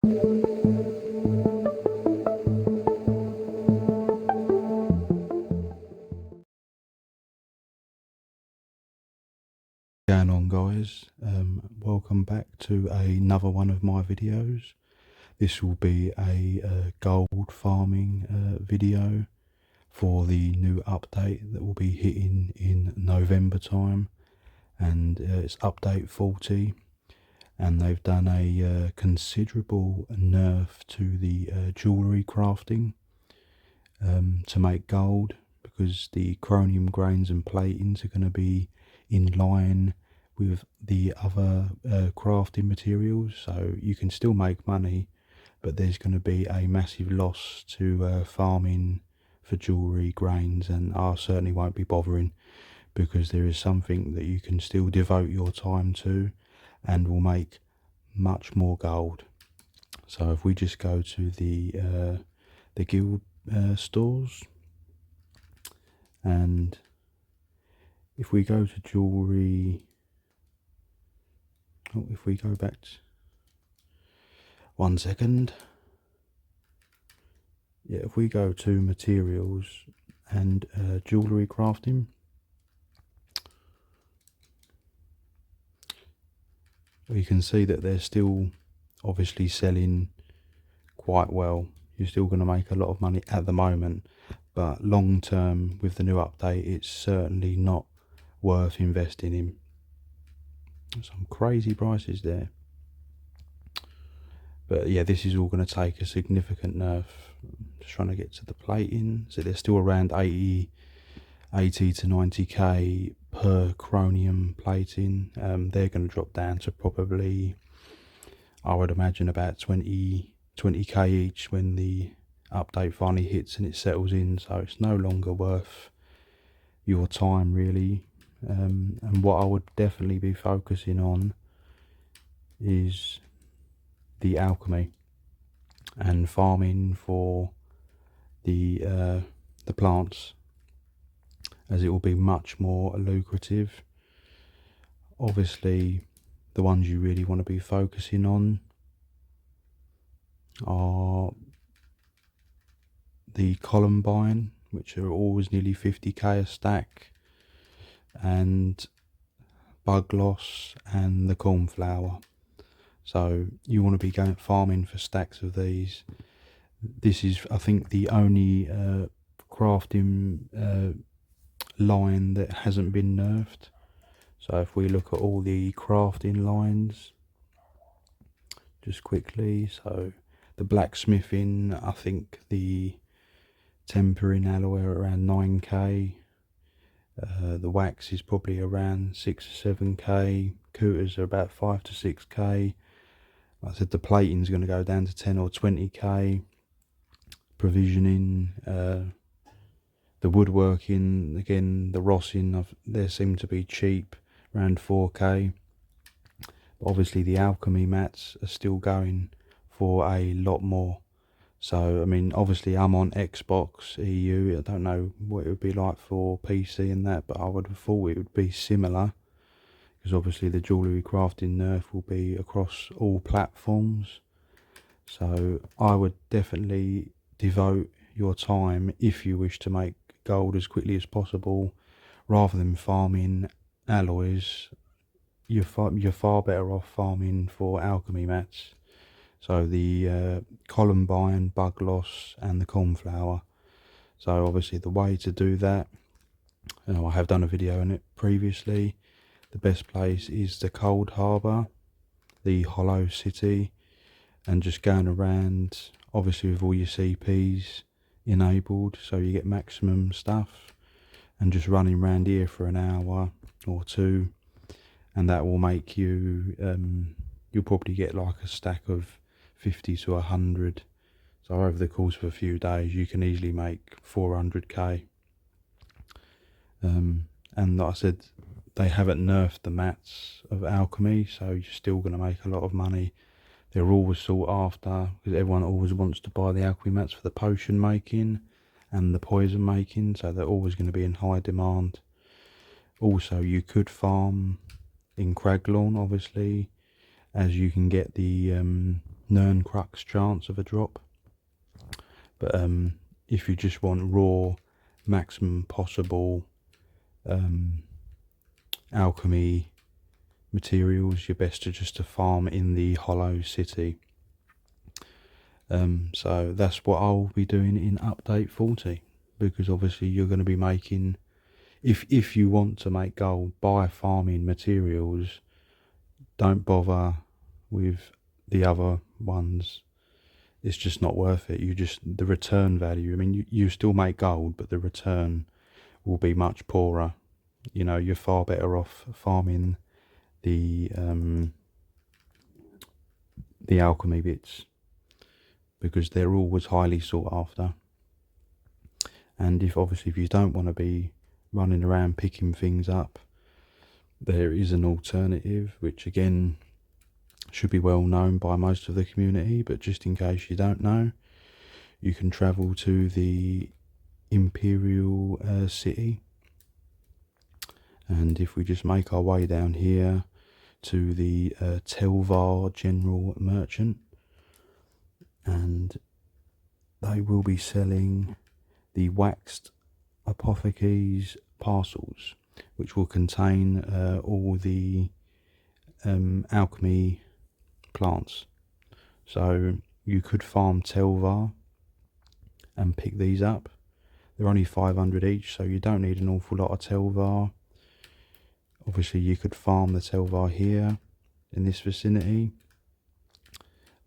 Going on, guys, welcome back to another one of my videos. This will be a gold farming video for the new update that will be hitting in November time, and it's update 40, and they've done a considerable nerf to the jewellery crafting to make gold, because the chromium grains and platings are going to be in line with the other crafting materials, so you can still make money, but there's going to be a massive loss to farming for jewellery grains, and I certainly won't be bothering, because there is something that you can still devote your time to and will make much more gold. So if we just go to the guild stores, and if we go to jewellery, if we go back to 1 second, yeah, if we go to materials and jewellery crafting, you can see that they're still obviously selling quite well. You're still going to make a lot of money at the moment, but long term with the new update, it's certainly not worth investing in. Some crazy prices there, but yeah, this is all going to take a significant nerf. Just trying to get to the plating, so they're still around 80 to 90k per chromium plating. They're going to drop down to probably, I would imagine, about 20k each when the update finally hits and it settles in, so it's no longer worth your time really. And what I would definitely be focusing on is the alchemy and farming for the plants, as it will be much more lucrative. Obviously the ones you really want to be focusing on are the columbine, which are always nearly 50k a stack, and bug loss and the cornflower. So you want to be going farming for stacks of these. This is, I think, the only crafting line that hasn't been nerfed. So if we look at all the crafting lines just quickly, so the blacksmithing, I think the tempering alloy are around 9k. The wax is probably around 6 or 7k. Cooters are about 5 to 6k. Like I said, the plating is going to go down to 10 or 20k. Provisioning, the woodworking, again, the rossing, they seem to be cheap, around 4k. But obviously the alchemy mats are still going for a lot more. So I mean, obviously I'm on Xbox EU, I don't know what it would be like for PC and that, but I would have thought it would be similar, because obviously the jewellery crafting nerf will be across all platforms. So I would definitely devote your time, if you wish to make gold as quickly as possible, rather than farming alloys. You're far better off farming for alchemy mats. So the columbine, bug loss and the cornflower. So obviously the way to do that, I have done a video on it previously. The best place is the Cold Harbour, the Hollow City, and just going around, obviously with all your CPs enabled, so you get maximum stuff, and just running around here for an hour or two, and that will make you, you'll probably get like a stack of 50 to 100. So over the course of a few days you can easily make 400k. And like I said, they haven't nerfed the mats of alchemy, so you're still going to make a lot of money. They're always sought after, because everyone always wants to buy the alchemy mats for the potion making and the poison making, so they're always going to be in high demand. Also, you could farm in Craglawn, obviously, as you can get the crux chance of a drop. But if you just want raw, maximum possible alchemy materials, you're best to farm in the Hollow City. So that's what I'll be doing in update 40, because obviously you're going to be making, if you want to make gold by farming materials, don't bother with the other ones. It's just not worth it. The return value, I mean, you still make gold, but the return will be much poorer. You know, you're far better off farming the alchemy bits, because they're always highly sought after. And if you don't want to be running around picking things up, there is an alternative, which again should be well known by most of the community, but just in case you don't know, you can travel to the Imperial City, and if we just make our way down here to the Telvar General Merchant, and they will be selling the waxed apothecaries parcels, which will contain all the alchemy plants. So you could farm Telvar and pick these up. They're only 500 each, so you don't need an awful lot of Telvar. Obviously you could farm the Telvar here in this vicinity,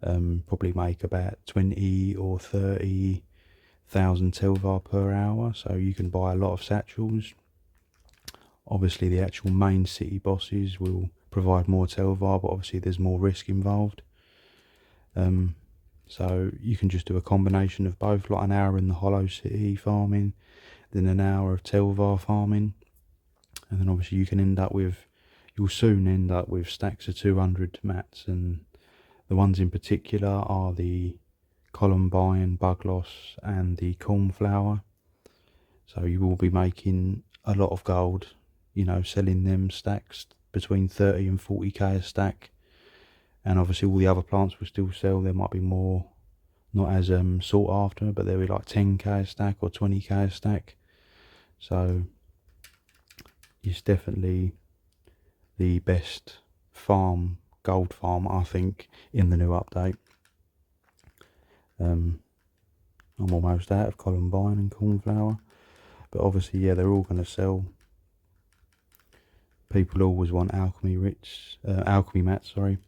probably make about 20 or 30,000 Telvar per hour, so you can buy a lot of satchels. Obviously the actual main city bosses will provide more Telvar, but obviously there's more risk involved. So you can just do a combination of both, like an hour in the Hollow City farming, then an hour of Telvar farming, and then obviously you'll soon end up with stacks of 200 mats, and the ones in particular are the Columbine, Bugloss and the Cornflower. So you will be making a lot of gold, you know, selling them stacks between 30 and 40k a stack. And obviously all the other plants will still sell. There might be more, not as sought after, but they'll be like 10k a stack or 20k a stack. So it's definitely the best gold farm, I think, in the new update. I'm almost out of Columbine and Cornflower, but obviously, yeah, they're all going to sell. People always want alchemy mats, sorry.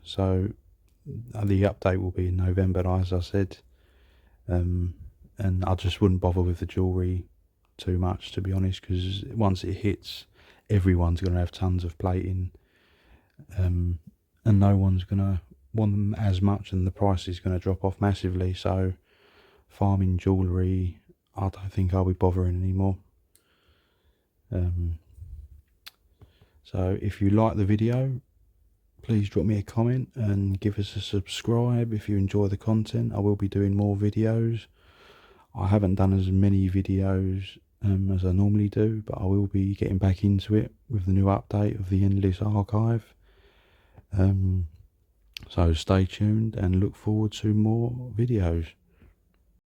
So the update will be in November, as I said, and I just wouldn't bother with the jewellery too much, to be honest, because once it hits, everyone's going to have tons of plating, and no one's going to want them as much, and the price is going to drop off massively. So farming jewellery, I don't think I'll be bothering anymore. So if you like the video, please drop me a comment and give us a subscribe if you enjoy the content. I will be doing more videos. I haven't done as many videos as I normally do, but I will be getting back into it with the new update of the Endless Archive. So stay tuned and look forward to more videos.